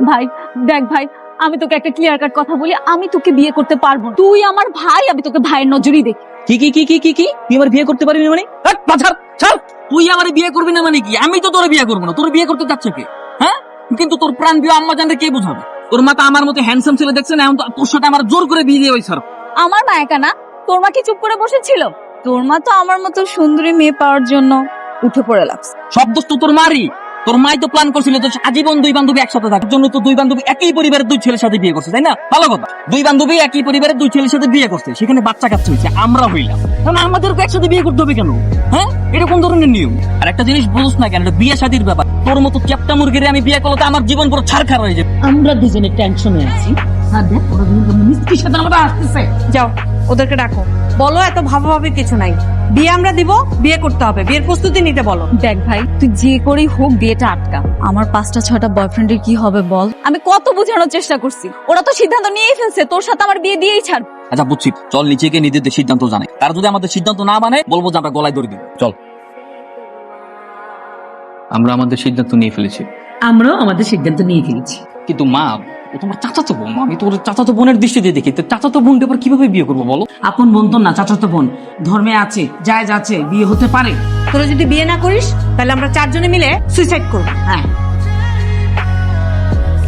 ভাই দেখ ভাই, আমি তোকে একটা ক্লিয়ার কাট কথা বলি, আমি তোকে বিয়ে করতে পারবো না। তুই আমার ভাই, আমি তোকে ভাইয়ের নজরই দেখি। কি কি কি কি কি কি তুই আমার বিয়ে করতে পারবি না মানে? ছাড়, তুই আমার বিয়ে করবি না মানে কি? আমি তো তোর বিয়ে করবো না। তোর বিয়ে করতে চাচ্ছে কে? হ্যাঁ, কিন্তু তোর প্রাণ প্রিয় আম্মা জানলে কে বুঝাবে? তোর মা তো আমার মতো হ্যান্ডসাম ছেলে দেখছে না, এখন তো তোর সাথে আমার জোর করে বিয়ে দিয়ে হয়েছে। আমার মা একা না, তোর মা কি চুপ করে বসেছিল? তোর মা তো আমার মতো সুন্দরী মেয়ে পাওয়ার জন্য উঠে পড়ে লাগছে। সব দোষ তো তোর মারই। তোর মাই তো প্ল্যান করছিল তো আজীবন দুই বান্ধবী একসাথে থাকার জন্য। তো দুই বান্ধবী একই পরিবারের দুই ছেলের সাথে বিয়ে করছে, তাই না? ভালো কথা, দুই বান্ধবী একই পরিবারের দুই ছেলের সাথে বিয়ে করছে, সেখানে বাচ্চা কাচ্চা হয়েছে, আমরা হইলাম। কারণ আমাদেরকে একসাথে বিয়ে করতে হবে কেন? হ্যাঁ, এটা কোন ধরনের নিয়ম? আর একটা জিনিস বুঝছ না কেন, বিয়ে শাদীর ব্যাপার। তোর মতো চ্যাপটা মুরগিরে আমি বিয়ে করলে তো আমার জীবন পুরো ছারখার হয়ে যাবে। আমরা দুজনে টেনশনে আছি, আর দেখ ওরা দুজন মিষ্টির সাথে আমরা আসতেছে। যাও ওদেরকে ডাকো, বলো এত ভাবাভাবির কিছু নাই, বিয়ে আমরা দিব, বিয়ে করতে হবে, বিয়ের প্রস্তুতি নিতে বলো। দেখ ভাই, তুই যে করেই হোক বিয়েটা আটকা। আমার 5টা 6টা বয়ফ্রেন্ডের কি হবে বল? আমি কত বোঝানোর চেষ্টা করছি, ওরা তো সিদ্ধান্ত নিয়েই ফেলছে তোর সাথে আমার বিয়ে দিয়েই ছাড়। আচ্ছা বুঝছি, চল নিচে গিয়ে নিজেদের সিদ্ধান্ত জানাই। তারা যদি আমাদের সিদ্ধান্ত না মানে বলবো যে আমরা গলায় দড়ি দিব। চল, আমরা আমাদের সিদ্ধান্ত নিয়ে ফেলেছি। আমরাও আমাদের সিদ্ধান্ত নিয়ে ফেলেছি। কিন্তু মা, ও তোমার চাচাতো বোন, আমি তোর চাচাতো বোনের দৃষ্টিতে দেখি। তো চাচাতো বোনটা আবার কিভাবে বিয়ে করবো বলো? আপন বোন তো না, চাচাতো বোন। ধর্মে আছে, জায়েজ আছে, বিয়ে হতে পারে। তোরা যদি বিয়ে না করিস তাহলে আমরা 4 জনে মিলে সুইসাইড করবো। হ্যাঁ,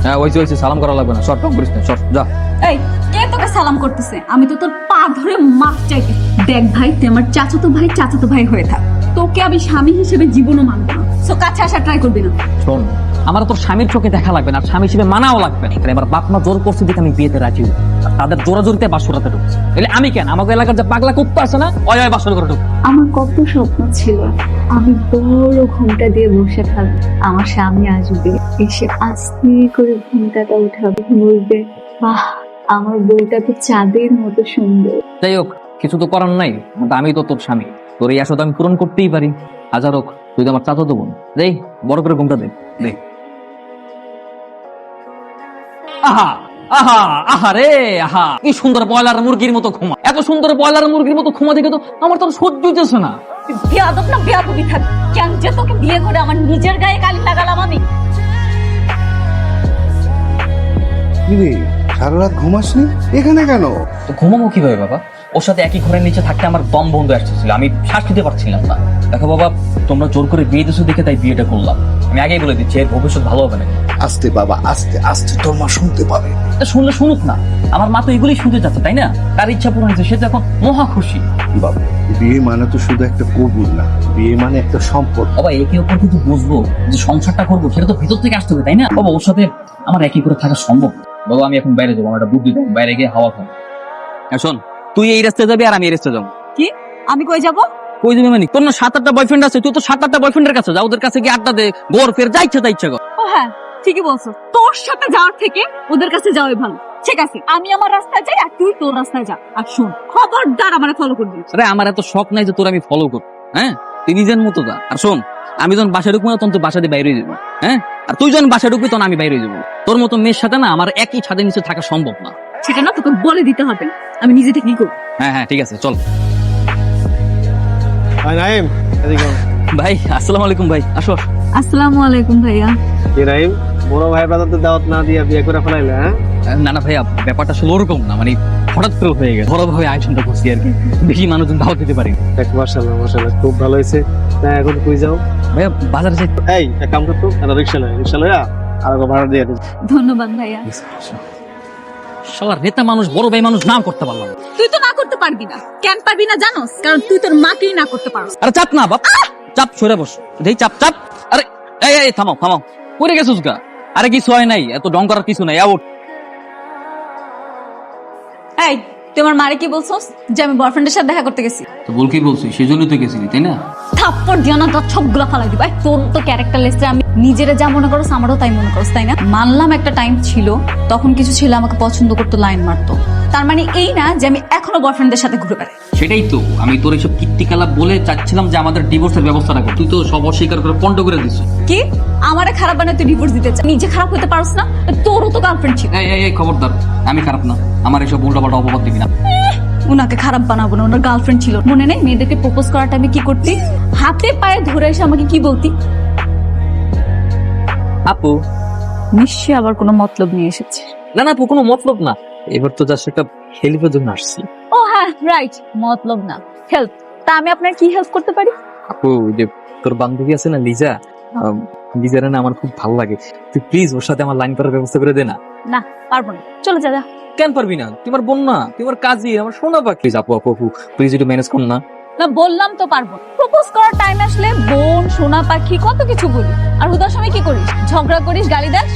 হ্যাঁ ওইসে সালাম করা লাগবে না, শর্ট টার্ম করিস না, শর্ট যা। এই, কে তোকে সালাম করতেছে? আমি তো তোর পা ধরে মাপ চাইতে। দেখ ভাই, তুই আমার চাচাতো ভাই হয়ে থাক। তোকে আমি স্বামী হিসেবে জীবনও মানব না। সো কাছে আসা ট্রাই করবি না। শোন, আমার তোর স্বামীর চোখে দেখা লাগবে না, আর স্বামী হিসেবে মানাও লাগবে না। এবার বাপ মা জোর করছে দেখে আমি বিয়েতে রাজি হই। আর তাদের জোরাজোরিতে বাসরাতে ঢুকছে। এলে আমি কেন? আমাকে এলাকার যে পাগলা কুত্তা আছে না, ওই বাসর করে ঢুক। আমার কত স্বপ্ন ছিল, আমি বড় ঘুমটা দিয়ে বসে থাকবো, আমার স্বামী আসবে, এসে আস্তে করে ঘুমটাটা উঠাবে, বলবে বাহ আমার বউটা তো চাঁদের মতো সুন্দর। যাই হোক, কিছু তো করার নাই, কিন্তু আমি তো তোর স্বামী, তোর এই আশা তো আমি পূরণ করতেই পারি। হাজার হোক, তুই তো আমার চাচাতো বোন। দেই বড় করে ঘুমটা দে। আহা আহা আহা রে আহা, কি সুন্দর ব্রয়লার মুরগির মতো ঘুমা। এত সুন্দর ব্রয়লার মুরগির মতো ঘুমা দেখে তো আমার তো সহ্য হইতেছে না। বেয়াদব না বেয়াদবি থাক। কেন যে তোকে বিয়ে করে আমার নিজের গায়ে কালি লাগালাম আমি? কিরে সারা রাত ঘুমাসনি এখানে কেন? তো ঘুমাবো কিভাবে বাবা? ওর সাথে একই ঘরের নিচে থাকতে আমার দম বন্ধ আসতেছিল, আমি শ্বাস নিতে পারছিলাম না। দেখো বাবা, তোমরা জোর করে বিয়ে দিছো দেখে তাই বিয়েটা করলাম। আমি আগেই বলে দিচ্ছি, এর ভবিষ্যৎ ভালো হবে না। আস্তে বাবা আস্তে আস্তে, তোর মা শুনতে পাবে। তা শুনলে শুনুক না, আমার মা তো এগুলোই শুনতে যাচ্ছে, তাই না? তার ইচ্ছা পূরণ হয়েছে, সে তো এখন মহা খুশি। বাবা বিয়ে মানে তো শুধু একটা কবুল না, বিয়ে মানে একটা সম্পর্ক। বাবা একে অপর কিন্তু বুঝবো যে সংসারটা করবো, সেটা তো ভিতর থেকে আসতে হবে, তাই না? বাবা ওর সাথে আমার একই করে থাকা সম্ভব। বাবা আমি এখন বাইরে যাবো, আমার একটা বুদ্ধি দাও, বাইরে গিয়ে হাওয়া খাবো। শোন, তুই এই রাস্তায় যাবি আর আমি এই রাস্তায় যাবো। কি? আমি কই যাব? কই যাবি মানে? তোর না 7-8টা বয়ফ্রেন্ড আছে, তুই তো 7-8টা বয়ফ্রেন্ডের কাছে যা, ওদের কাছে গিয়ে আড্ডা দে, গোর ফের যা ইচ্ছা তাই ইচ্ছা কর। ও হ্যাঁ, ঠিকই বলছো। তোর সাথে যাওয়ার থেকে ওদের কাছে যাওয়াই ভালো। ঠিক আছে, আমি আমার রাস্তায় যাই আর তুই তোর রাস্তায় যা। আর শোন, খবরদার আমারে ফলো করবি। আরে আমার এত শখ নাই যে তোর আমি ফলো করব। হ্যাঁ, তুই নিজের মতো যা। আর শোন, আমি যখন বাসা ঢুকবো না তখন তুই বাসা দিয়ে বাইরে যাবো। হ্যাঁ, আর তুই যখন বাসা ঢুকবি তখন আমি বাইরে যাবো। তোর মতো মেয়ের সাথে না আমার একই ছাদের নিচে থাকা সম্ভব না। সেটা না তোকে বলে দিতে হবে, আমি নিজে থেকে করব। হ্যাঁ হ্যাঁ ঠিক আছে, চল। নাইম, এদিকে আও। ভাই আসসালামু আলাইকুম। ভাই আসো। আসসালামু আলাইকুম ভাইয়া। কি নাইম, বড় ভাই ব্রাদারদের দাওয়াত না দিয়ে বিয়ে করে ফেলাইলে? হ্যাঁ না না ভাইয়া, ব্যাপারটা আসলে ওরকম না, মানে হঠাৎ করে হয়ে গেছে, বড়ভাবে আয়োজনটা করছি আর কি, বেশি মানুষজন দাওয়াত দিতে পারি। দেখ মাশাআল্লাহ মাশাআল্লাহ, খুব ভালো হয়েছে। তা এখন কই যাও? ভাইয়া বাজারে যাই। এই এক কাম করতো, একটা রিক্সা লয়া আর একবার ভাড়া দিয়ে দিস। ধন্যবাদ ভাইয়া। শালা নেতা মানুষ, বড় ভাই মানুষ, না করতে পারলাম না। তুই তো না করতে পারবি না। কেন পারবি না জানোস? কারণ তুই তোর মাকেই না করতে পারস। আরে চাপ না বাপ, চাপ, সরে বস। এই চাপ চাপ। আরে এই এই থামাও থামাও, পড়ে গেছিস গা? আরে কিছু হয় নাই, এত ডং করার কিছু নাই। আউট। এই, তুই আমার মারে কি বলছস যে আমি বয়ফ্রেন্ডের সাথে দেখা করতে গেছি? তো বল কি বলছিস, সেজন্যই তো গেছিলি, তাই না? থাপ্পড় দিও না, তোর সবগুলা ফালাই দিবা। তোর তো ক্যারেক্টারলেসে আমি নিজেরা যা মনে করস আমারও তাই মনে করস, তাই না? মানলাম একটা টাইম ছিল, তখন কিছু ছিল আমাকে পছন্দ করতো, লাইন মারতো। তার মানে এই না যে আমি এখনো বয়ফ্রেন্ডের সাথে ঘুরে বেড়াই। সেটাই তো, আমি তোর এইসব কীর্তিকলাপ বলে চাচ্ছিলাম যে আমাদের ডিভোর্সের ব্যবস্থা রাখো, তুই তো সব অস্বীকার করে পন্ড করে দিস। কি? আমারে খারাপ বানায় তুই ডিভোর্স দিতে চাস? নিজে খারাপ হতে পারস না? তোরও তো গার্লফ্রেন্ড ছিল। এই এই খবরদার, আমি খারাপ না, আমার এইসব উল্টাপাল্টা অপবাদ দিবি না। উনাকে খারাপ বানাবো না, ওনার গার্লফ্রেন্ড ছিল। মনে নেই মেয়েদেরকে প্রপোজ করার টাইমে কি করতি? হাতে পায়ে ধরে এসে আমাকে কি বলতি? আপু নিশ্চয়ই আবার কোনো মতলব নিয়ে এসেছে। না না আপু, কোনো মতলব না, এবার তো জাস্ট একটা হেল্পের জন্য আসছি। ও হ্যাঁ রাইট, মতলব না, হেল্প। তা আমি আপনার কি হেল্প করতে পারি? আপু ওই যে তোর বান্ধবী আছে না লিজা, লিজারে না আমার খুব ভালো লাগে, তুই প্লিজ ওর সাথে আমার লাইন করার ব্যবস্থা করে দে না। না পারবো না, চলে যা যা। কেন পারবি না? তুই আমার বোন না, তুই আমার কাজী, আমার সোনা পাখি। প্লিজ আপু আপু আপু প্লিজ একটু ম্যানেজ কর না। না বললাম তো পারবো। প্রপোজ করার টাইম আসলে বোন, সোনা পাখি কত কিছু বলি, আর হুদার সময় কি করিস? ঝগড়া করিস, গালি দাস।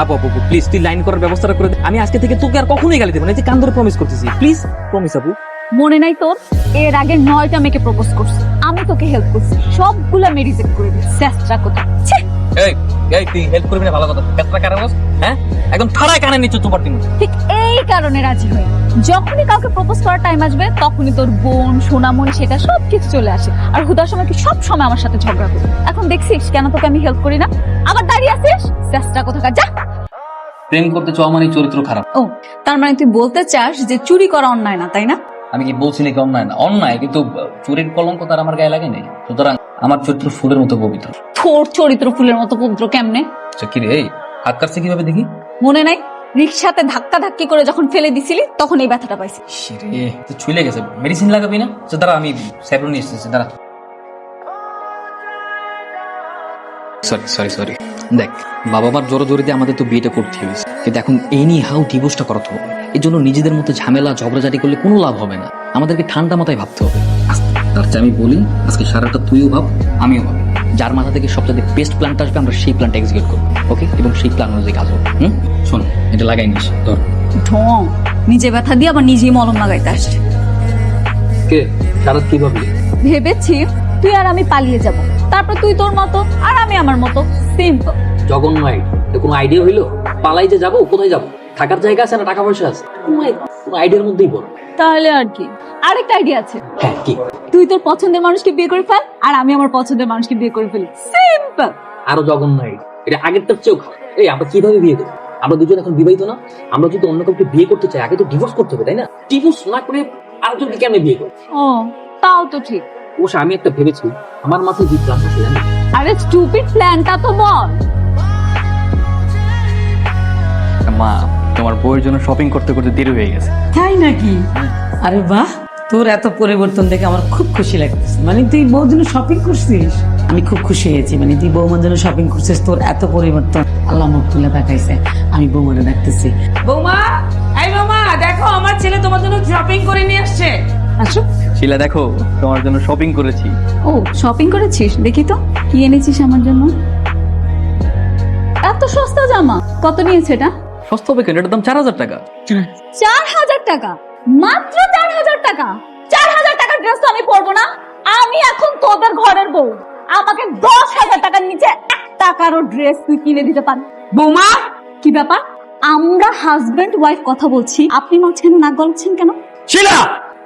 আপু আপু প্লিজ তুই লাইন করার ব্যবস্থাটা করে দে। আমি আজকে থেকে তোকে আর কখনোই গালি দেবো না, এই যে কান ধরে প্রমিস করতেছি, প্লিজ প্রমিস আপু। মনে নাই তোর? এর আগে 9টা মেয়েকে প্রপোজ করছি, আমি তোকে হেল্প করছি, সবগুলা মেয়ে রিজেক্ট করে দিই। চেষ্টা কোথা? এই এই তুই হেল্প করবি না ভালো কথা, কেতরা কারাবাস, হ্যাঁ একদম ঠাড়ায় কানে নিচ্ছ তোমার দিন। ঠিক এই কারণে রাজি হই, যখনই কাউকে প্রপোজ করার টাইম আসবে তখনই তোর বোন, সোনামণি সেটা সবকিছু চলে আসে, আর হুদার সময় কি সব সময় আমার সাথে ঝগড়া করি। এখন দেখছিস কেন তোকে আমি হেল্প করি না? আবার দাঁড়িয়ে আছিস, চেষ্টা কোথাকার, যা। প্রেম করতে চাও মানে চরিত্র খারাপ। ও তার মানে তুই বলতে চাস যে চুরি করা অন্যায় না, তাই না? আমি কি বলছি নাকি অন্যায় না? অন্যায়, কিন্তু চুরির কলঙ্ক তার আমার গায়ে লাগে নাই, সুতরাং আমার চরিত্র ফুলের মতো পবিত্র। তোর চরিত্র ফুলের মতো পবিত্র কেমনে? কি রে, এই হাত কাটছে কিভাবে দেখি? মনে নাই রিক্সাতে ধাক্কা ধাক্কি করে যখন ফেলে দিছিলি তখন এই ব্যথাটা পাইছি। রে তো ছুলে গেছে, মেডিসিন লাগাবি না? দাঁড়া আমি স্যাপ্রন নিয়ে এসেছি, দাঁড়া। সরি সরি সরি, দেখ বাবা মার জোরে জোরে দিয়ে আমাদের তো বিয়েটা করতে হয়েছে, কিন্তু এখন এই নিয়ে হাউ ডিভোর্সটা করাতে হবে। এই জন্য নিজেদের মধ্যে ঝামেলা ঝগড়াঝাটি করলে কোনো লাভ হবে না, আমাদেরকে ঠান্ডা মাথায় ভাবতে হবে। তার চেয়ে আমি বলি আজকে সারাটা তুইও ভাব আমিও ভাবি, যার মাথা থেকে সবচেয়ে বেস্ট প্ল্যানটা আসবে আমরা সেই প্ল্যানটা এক্সিকিউট করবো, ওকে? এবং সেই প্ল্যান অনুযায়ী কাজ হবে। শোন এটা লাগাই নিস, ধর। ঢং, নিজে ব্যথা দিয়ে আবার নিজেই মলম লাগাইতে আসছে। কে সারাত কি ভাবলি? ভেবেছি তুই আর আমি পালিয়ে যাব, তারপর তুই তোর মতো আর আমি আমার মতো, সিম্পল। জঘন্য আইডিয়া, কোনো আইডিয়া হইলো? পালাই যে যাবো, কোথায় যাবো? থাকার জায়গা আছে না টাকা পয়সা আছে? কোনো আইডিয়ার মধ্যেই বল। তাহলে আর কি, আরেকটা আইডিয়া আছে। হ্যাঁ কি? তুই তোর পছন্দের মানুষকে বিয়ে করে ফেল, আর আমি আমার পছন্দের মানুষকে বিয়ে করে ফেলি, সিম্পল। আরো জঘন্য আইডিয়া, এটা আগেরটার চেয়েও খারাপ। এই আমরা কিভাবে বিয়ে করবো? আমরা দুজন এখন বিবাহিত না, আমরা যদি অন্য কাউকে বিয়ে করতে চাই আগে তো ডিভোর্স করতে হবে, তাই না? ডিভোর্স না করে আরেকজনকে কেমনে বিয়ে করবো? ও তাও তো ঠিক। অবশ্য আমি একটা ভেবেছি, আমার মাথায় যে প্ল্যান আছে জানি। আরে স্টুপিড প্ল্যানটা তো বল। মা তোমার বউয়ের জন্য শপিং করতে করতে দেরি হয়ে গেছে। তাই নাকি? আরে বাহ, তোর এত পরিবর্তন দেখে আমার খুব খুশি লাগতেছে। মানে তুই বউর জন্য শপিং করছিস, আমি খুব খুশি হয়েছি। মানে তুই বৌমার জন্য শপিং করছিস, তোর এত পরিবর্তন, আল্লাহ মুখ তুলে দেখাইছে। আমি বৌমারে ডাকতেছি, বৌমা, এই বৌমা দেখো আমার ছেলে তোমার জন্য শপিং করে নিয়ে আসছে, আসো। শিলা দেখো তোমার জন্য শপিং করেছি। ও শপিং করেছিস, দেখি তো কি এনেছিস আমার জন্য। এত সস্তা জামা, কত নিয়েছে এটা? সস্তা হবে কেন? এটার দাম 4000 টাকা। 4000 টাকা? মাত্র 4000 টাকা? 4000 টাকার ড্রেস তো আমি পরবো না। আমি এখন তোদের ঘরের বউ, আমাকে 10,000 টাকার নিচে 1 টাকারও ড্রেস তুই কিনে দিতে পারবি? বৌমা, কি ব্যাপার? আমরা হাজবেন্ড ওয়াইফ কথা বলছি, আপনি মাঝখানে নাক গলাচ্ছেন কেন? শিলা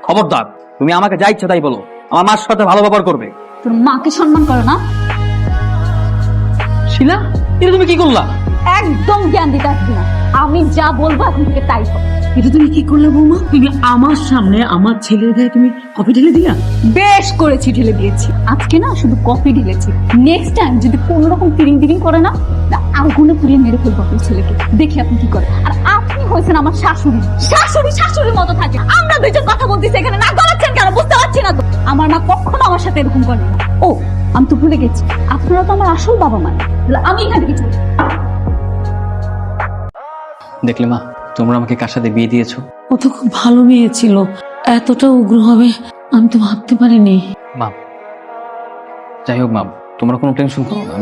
খবরদার, তুমি আমাকে যা ইচ্ছা তাই বলো, আমার মার সাথে ভালো ব্যবহার করবে। তোর মাকে সম্মান করো না? শিলা এটা তুমি কি করলা? একদম জ্ঞান দিতে আসবি না, আমি যা বলবো এখন থেকে তাই হবে। এটা তুমি কি করলে বৌমা? তুমি আমার সামনে আমার ছেলের গায়ে তুমি কফি ঢেলে দিলা। বেশ করেছি, ঢেলে দিয়েছি। আজকে না শুধু কফি ঢেলেছি, নেক্সট টাইম যদি কোনো রকম ফিরিং ফিরিং করে না, আগুনে পুড়িয়ে মেরে ফেলবো আপনার ছেলেকে, দেখি আপনি কি করেন। আর আপনি হয়েছেন আমার শাশুড়ি, শাশুড়ি শাশুড়ির মতো থাকে। আমরা দুইজন কথা বলতেছি এখানে, না গলাচ্ছেন কেন বুঝতে পারছি না তো। আমার মা কখনো আমার সাথে এরকম করে না। ও আমি তো ভুলে গেছি, আপনারা তো আমার আসল বাবা মা। আমি এখান থেকে চলি। দেখলে মা, তোমরা আমাকে কার সাথে বিয়ে দিয়েছো? ও তো খুব ভালো মেয়ে ছিল, এতটা উগ্র হবে আমি তো ভাবতে পারিনি। মা যাই হোক মা, তোমরা কোনো টেনশন করো না,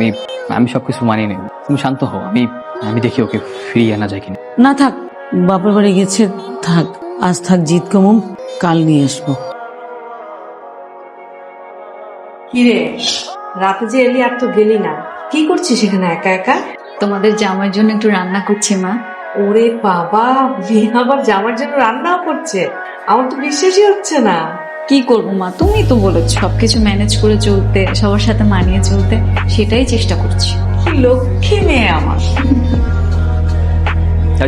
আমি সবকিছু মানিয়ে নেব। তুমি শান্ত হও, আমি দেখি ওকে ফিরিয়ে আনা যায় কিনা। না থাক, বাপের বাড়ি গেছে, থাক আজ, থাক জিত কমুম, কাল নিয়ে আসবো। কিরে, রাতে যে এলি আর তো গেলি না, কি করছিস এখানে একা একা? তোমাদের জামাইয়ের জন্য একটু রান্না করছি মা। ওরে বাবা, বিয়ে আবার জামার জন্য রান্নাও করছে? আমার তো বিশ্বাসই হচ্ছে না। কি করবো মা, তুমি তো বলেছো সবকিছু ম্যানেজ করে চলতে, সবার সাথে মানিয়ে চলতে, সেটাই চেষ্টা করছি। কি লক্ষ্মী মেয়ে আমার।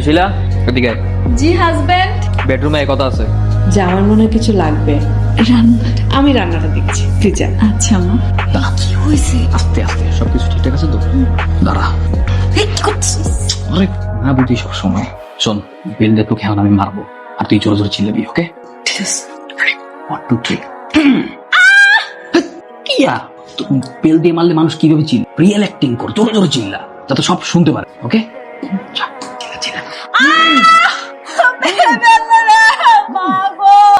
শিলা এদিকে আয়। জি হাজবেন্ড। বেডরুমে এক কথা আছে। জামার মনে হয় কিছু লাগবে, রান্নাটা আমি রান্নাটা দেখছি, তুই যা। আচ্ছা মা। কি হয়েছে? আস্তে আস্তে, সবকিছু ঠিকঠাক আছে তো? দাঁড়া। এই, কি করছিস? আরে না বুঝি সব সময়। শোন, বেল দিয়ে তোকে এখন আমি মারবো, আর তুই জোরে জোরে চিল্লাবি, ওকে? ঠিক আছে। 1 2 3 কি আর বেল দিয়ে মারলে মানুষ কিভাবে চিল্লা? রিয়েল অ্যাক্টিং কর, জোরে জোরে চিল্লা, যাতে সব শুনতে পারে, ওকে?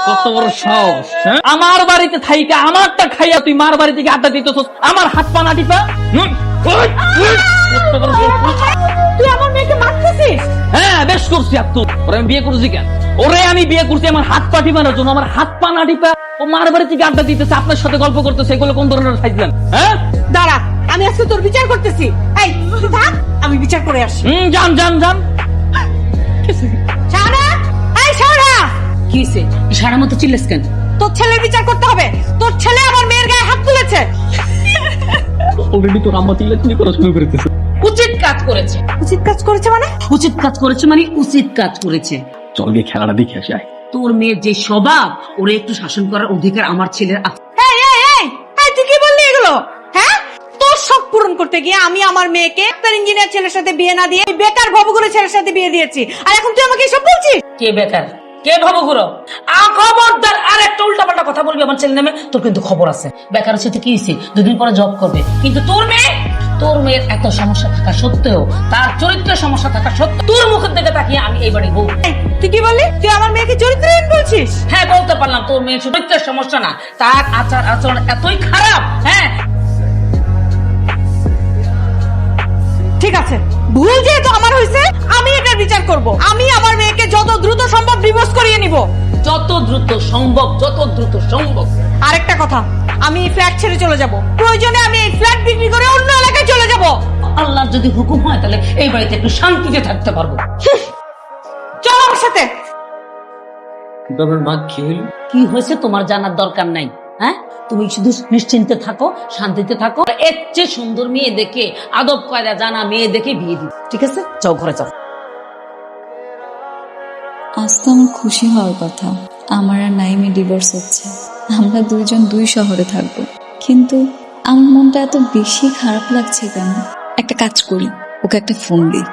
কত বড় সাহস, হ্যাঁ? আমার বাড়িতে থাইকা আমারটা খাইয়া তুই মার বাড়ি থেকে আড্ডা দিতেছস, আমার হাত পা না টিপা? তুই আমার মেয়েকে মারতেছিস? হ্যাঁ, বেশ করছি। আর তুই ওরে আমি বিয়ে করছি কেন? ওরে আমি বিয়ে করছি আমার হাত পা টিপানোর জন্য। আমার হাত পা না টিপা ও মার বাড়ি থেকে আড্ডা দিতেছে, আপনার সাথে গল্প করতেছে, এগুলো কোন ধরনের ফাইজলাম? হ্যাঁ, দাঁড়া, আমি আজকে তোর বিচার করতেছি। এই তুই থাক, আমি বিচার করে আসি। যান যান যান। শাহানা, এই শাহানা, কি হয়েছে? সারা মতো চিল্লাস কেন? তোর ছেলের বিচার করতে হবে। তোর ছেলে আমার মেয়ের গায়ে হাত তুলেছে। অলরেডি তোর আম্মা চিল্লাচিল্লি করা শুরু করে দিয়েছে। উচিত কাজ করেছে। উচিত কাজ করেছে মানে? উচিত কাজ করেছে মানে উচিত কাজ করেছে। চল গিয়ে খেলাটা দেখে আসি, আয়। তোর মেয়ের যে স্বভাব, ওরে একটু শাসন করার অধিকার আমার ছেলের আছে। এই এই এই এই, তুই কি বললি এগুলো? হ্যাঁ, তোর শখ পূরণ করতে গিয়ে আমি আমার মেয়েকে ডাক্তার ইঞ্জিনিয়ার ছেলের সাথে বিয়ে না দিয়ে বেকার ভবগুলো ছেলের সাথে বিয়ে দিয়েছি, আর এখন তুই আমাকে এসব বলছিস? কে বেকার, কে ভবগুরো? খবরদার আর একটা উল্টাপাল্টা কথা বলবি আমার ছেলে নামে, তোর কিন্তু খবর আছে। বেকার সাথে কি হয়েছে? 2 দিন পরে জব করবে। কিন্তু তোর মেয়ের এত সমস্যা থাকা সত্ত্বেও, তার চরিত্রের সমস্যা থাকা সত্ত্বেও, তোর মুখের দিকে তাকিয়ে আমি এই বাড়ি বউ। তুই কি বললি? তুই আমার মেয়েকে চরিত্রহীন বলছিস? হ্যাঁ, বলতে পারলাম। তোর মেয়ের চরিত্রের সমস্যা না, তার আচার আচরণ এতই খারাপ। হ্যাঁ, ঠিক আছে, ভুল যেহেতু আমার হয়েছে, আমি এটার বিচার করব। আমি আমার মেয়েকে যত দ্রুত সম্ভব ডিভোর্স করিয়ে নিব। যত দ্রুত সম্ভব, যত দ্রুত সম্ভব। আরেকটা কথা, আমি এই ফ্ল্যাট ছেড়ে চলে যাব। প্রয়োজনে আমি এই ফ্ল্যাট বিক্রি করে অন্য এলাকায় চলে যাব। আল্লাহর যদি হুকুম হয় তাহলে এই বাড়িতে একটু শান্তিতে থাকতে পারবো। চল আমার সাথে। মা কি হইল? কি হয়েছে তোমার জানার দরকার নাই। হ্যাঁ, তুমি শুধু নিশ্চিন্তে থাকো, শান্তিতে থাকো। এর চেয়ে সুন্দর মেয়ে দেখে, আদব কায়দা জানা মেয়ে দেখে বিয়ে দিই, ঠিক আছে? যাও ঘরে যাও। আজ তো আমার খুশি হওয়ার কথা, আমার আর নাইমে ডিভোর্স হচ্ছে, আমরা 2 জন 2 শহরে থাকবো। কিন্তু আমার মনটা এত বেশি খারাপ লাগছে কেন? একটা কাজ করি, ওকে একটা ফোন দিই।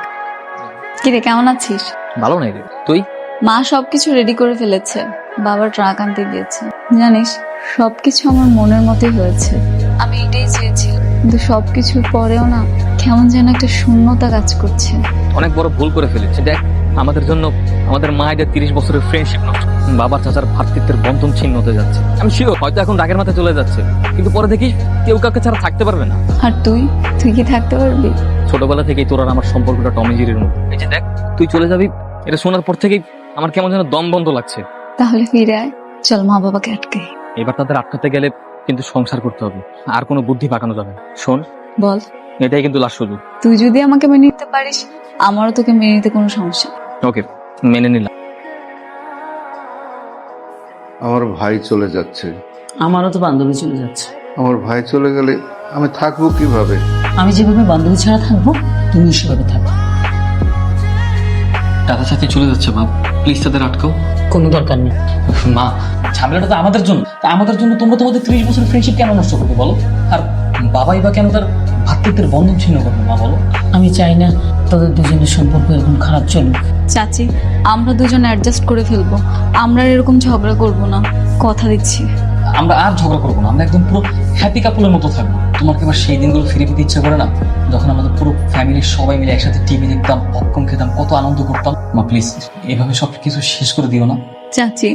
কিরে, কেমন আছিস? ভালো নাই রে, তুই? মা সবকিছু রেডি করে ফেলেছে, বাবা ট্রাক আনতে গিয়েছে। জানিস, সবকিছু আমার মনের মতোই হয়েছে। আমি এটাই চেয়েছিলাম, কিন্তু সবকিছুর পরেও না কেমন যেন একটা শূন্যতা কাজ করছে। অনেক বড় ভুল করে ফেলেছি। দেখ, আমাদের জন্য আমাদের মায়েদের 30 বছরের ফ্রেন্ডশিপ নষ্ট, বাবার চাচার ভ্রাতৃত্বের বন্ধন ছিন্ন হতে যাচ্ছে। আমি শিওর হয়তো এখন রাগের মাথায় চলে যাচ্ছে, কিন্তু পরে দেখি কেউ কাউকে ছাড়া থাকতে পারবে না। আর তুই কি থাকতে পারবি? ছোটবেলা থেকেই তোর আর আমার সম্পর্কটা টমি জিরির মতো। এই যে দেখ, তুই চলে যাবি, এটা শোনার পর থেকেই আমার কেমন যেন দম বন্ধ লাগছে। তাহলে ফিরে আয়, চল মা বাবাকে আটকে। এবার তাদের আটকাতে গেলে কিন্তু সংসার করতে হবে, আর কোনো বুদ্ধি পাকানো যাবে না। শোন, বল। এটাই কিন্তু লাস্ট সুযোগ। তুই যদি আমাকে মেনে নিতে পারিস, আমারও তোকে মেনে নিতে কোনো সমস্যা নেই। ওকে, মেনে নিলাম। আমার ভাই চলে যাচ্ছে। আমারও তো বান্ধবী চলে যাচ্ছে। আমার ভাই চলে গেলে আমি থাকবো কিভাবে? আমি যেভাবে বান্ধবী ছাড়া থাকবো, তুমি সেভাবে থাকবে। দাদা সাথে চলে যাচ্ছে, মা প্লিজ তাদের আটকাও। কোনো দরকার নেই। মা, ঝামেলাটা তো আমাদের জন্য। তা আমাদের জন্য তোমরা তোমাদের 30 বছরের ফ্রেন্ডশিপ কেন নষ্ট করবে বলো? আর বাবাই বা কেন তার ভ্রাতৃত্বের বন্ধন ছিন্ন করবে? মা বলো। আমি চাই না তাদের দুজনের সম্পর্ক এরকম খারাপ চলুক। চাচি, আমরা 2 জন অ্যাডজাস্ট করে ফেলবো, আমরা আর এরকম ঝগড়া করবো না, কথা দিচ্ছি। আমরা আর ঝগড়া করবো না, আমরা একদম পুরো হ্যাপি কাপলের মতো থাকবো। তোমার কি আবার সেই দিনগুলো ফিরে পেতে ইচ্ছা করে না, যখন আমাদের পুরো ফ্যামিলির সবাই মিলে একসাথে টিভি দেখতাম, পপকর্ন খেতাম, কত আনন্দ করতাম? মা প্লিজ এভাবে সবকিছু শেষ করে দিও না। চাচি,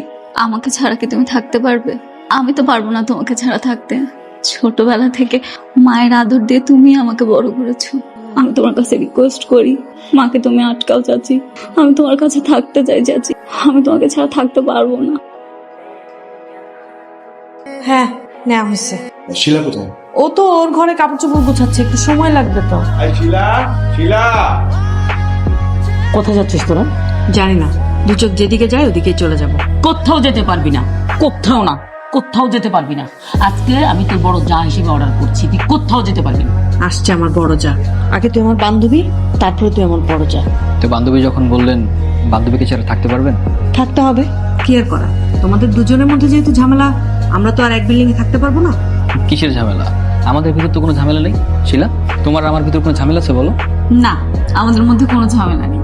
আমাকে ছাড়া কি তুমি থাকতে পারবে? আমি তো পারবো না তোমাকে ছাড়া থাকতে। ছোটবেলা থেকে মায়ের আদর দিয়ে তুমি আমাকে বড় করেছো। আমি তোমার কাছে রিকোয়েস্ট করি, মাকে তুমি আটকাও চাচি। আমি তোমার কাছে থাকতে চাই চাচি, আমি তোমাকে ছাড়া থাকতে পারবো না। হ্যাঁ, নেওয়া হয়েছে। শিলা কোথায়? ও তো ওর ঘরে কাপড় চোপড় গুছাচ্ছে, একটু সময় লাগবে তো। শিলা, শিলা। কোথায় যাচ্ছিস তোরা? জানি না, 2 চোখ যেদিকে যায় ওদিকে চলে যাব। কোথাও যেতে পারবি না, কোথাও না, কোথাও যেতে পারবি না। আজকে আমি তোর বড় যা হিসেবে অর্ডার করছি, তুই কোথাও যেতে পারবি না। আসছে আমার বড় যা, আগে তুই আমার বান্ধবী, তারপরে তুই আমার বড় যা। তো বান্ধবী যখন বললেন বান্ধবীকে ছেড়ে থাকতে পারবেন? থাকতে হবে, কি আর করা। তোমাদের 2 জনের মধ্যে যেহেতু ঝামেলা, আমরা তো আর এক বিল্ডিং এ থাকতে পারবো না। কিসের ঝামেলা? আমাদের ভিতর তো কোনো ঝামেলা নেই। শিলা, তোমার আর আমার ভিতর কোনো ঝামেলা আছে বলো? না, আমাদের মধ্যে কোনো ঝামেলা নেই।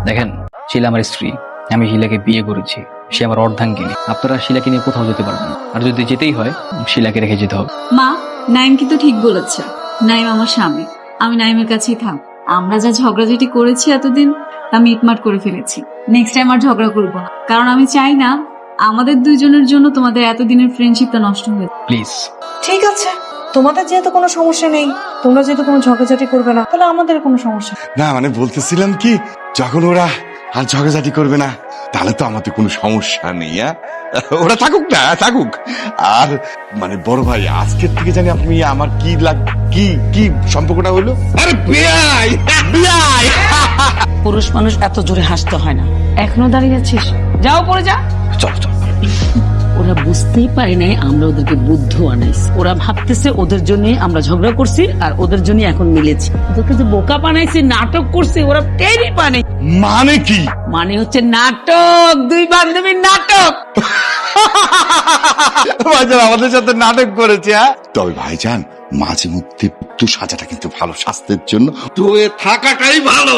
দেখেন, শিলা আমার স্ত্রী, আমি শিলাকে বিয়ে করেছি, সে আমার অর্ধাঙ্গিনী। আপনারা শিলাকে নিয়ে কোথাও যেতে পারবেন না, আর যদি যেতেই হয় শিলাকে রেখে যেতে হবে। মা, নাইম কিন্তু ঠিক বলেছে। নাইম আমার স্বামী, আমি নাইমের কাছেই থাক। আমরা যা ঝগড়াঝাটি করেছি এতদিন তা মিটমাট করে ফেলেছি। নেক্সট টাইম আর ঝগড়া করবো না, কারণ আমি চাই না আমাদের দুইজনের জন্য তোমাদের এতদিনের ফ্রেন্ডশিপটা নষ্ট হয়ে যায়। প্লিজ। ঠিক আছে, তোমাদের যেহেতু কোনো সমস্যা নেই, তোমরা যেহেতু কোনো ঝগড়াঝাটি করবে না, তাহলে আমাদের কোনো সমস্যা নেই। না মানে বলতেছিলাম কি, যখন ওরা আর ঝগড়াঝাটি করবে না তাহলে তো আমাদের কোনো সমস্যা নেই। ওরা থাকুক না, থাকুক। আর মানে বড় ভাই, আজকের থেকে জানি আপনি আমার কি কি সম্পর্কটা হইলো? আরে বিয়াই বিয়াই। পুরুষ মানুষ এত জোরে হাসতে হয় না। এখনো দাঁড়িয়ে আছিস? যাও পরে যা। চলো চলো। ওরা বুঝতেই পারে নাই আমরা ওদেরকে বুদ্ধ বানাইছি। ওরা ভাবতেছে ওদের জন্য আমরা ঝগড়া করছি আর ওদের জন্য এখন মিলেছি। ওদেরকে যে বোকা বানাইছি, নাটক করছি, ওরা টেরই পানে। মানে কি? মানে হচ্ছে নাটক, দুই বান্ধবীর নাটক। ভাইজান আমাদের সাথে নাটক করেছে। তবে ভাইজান মাঝে মধ্যে একটু সাজাটা কিন্তু ভালো, স্বাস্থ্যের জন্য তো থাকাটাই ভালো।